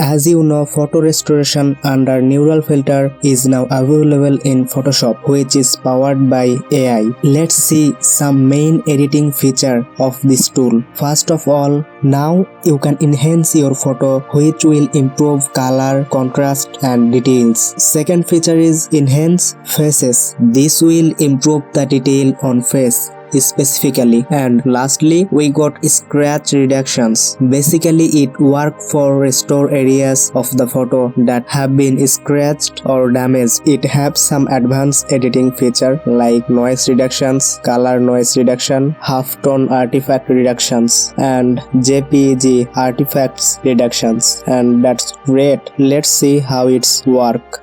As you know, photo restoration under neural filter is now available in Photoshop, which is powered by AI. Let's see some main editing feature of this tool. First of all, now you can enhance your photo, which will improve color, contrast and details. Second feature is enhance faces. This will improve the detail on face specifically. And lastly, we got scratch reductions. Basically, it works for restore areas of the photo that have been scratched or damaged. It has some advanced editing feature like noise reductions, color noise reduction, halftone artifact reductions and JPEG artifacts reductions, and that's great. Let's see how it's work.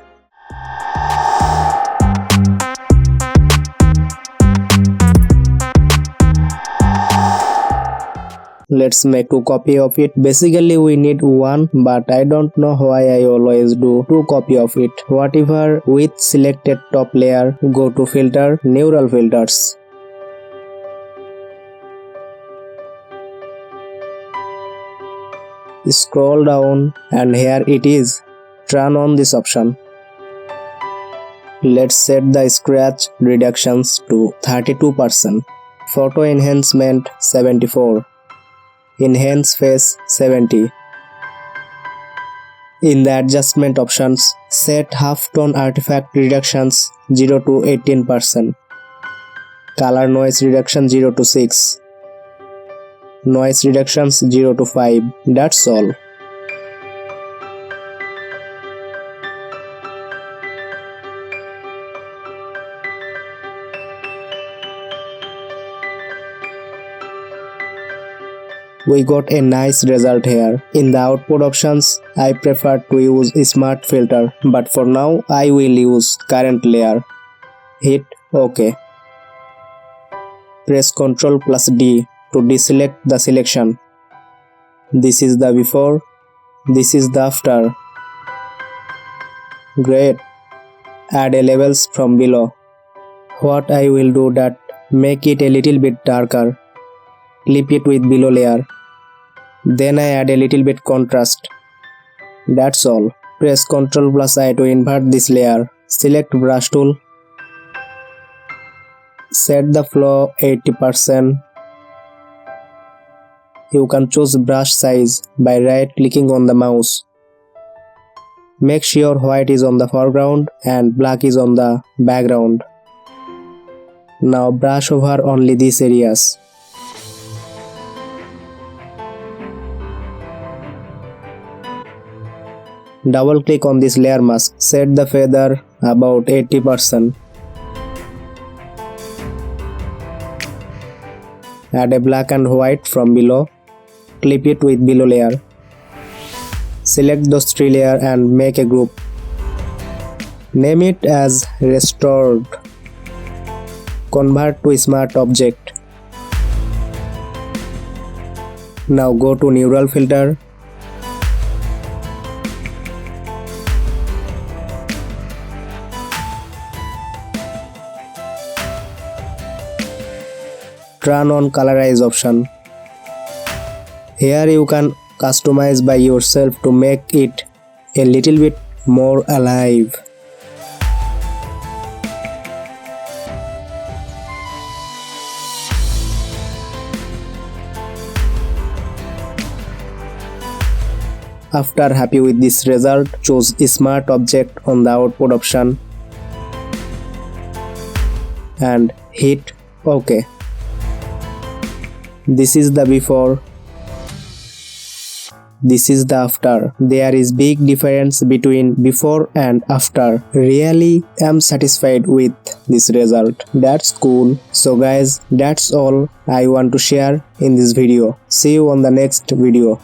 Let's make 2 copy of it. Basically we need 1, but I don't know why I always do 2 copy of it. Whatever, with selected top layer, go to filter, neural filters. Scroll down and here it is. Turn on this option. Let's set the scratch reductions to 32%. Photo enhancement 74. Enhance face 70. In the adjustment options, set halftone artifact reductions 0 to 18%. Color noise reduction 0 to 6. Noise reductions 0 to 5. That's all. We got a nice result here. In the output options, I prefer to use smart filter, but for now I will use current layer. Hit OK. Press Ctrl plus D to deselect the selection. This is the before, this is the after. Great. Add a levels from below. What I will do that make it a little bit darker. Clip it with below layer. Then I add a little bit contrast. That's all. Press Ctrl plus I to invert this layer. Select brush tool. Set the flow 80%. You can choose brush size by right clicking on the mouse. Make sure white is on the foreground and black is on the background. Now brush over only these areas. Double click on this layer mask. Set the feather about 80%. Add a black and white from below. Clip it with below layer. Select those 3 layers and make a group. Name it as restored. Convert to smart object. Now go to neural filter. Turn on colorize option. Here you can customize by yourself to make it a little bit more alive. After happy with this result, choose smart object on the output option and hit OK. This is the before, this is the after. There is big difference between before and after. Really am satisfied with this result. That's cool. So guys, that's all I want to share in this video. See you on the next video.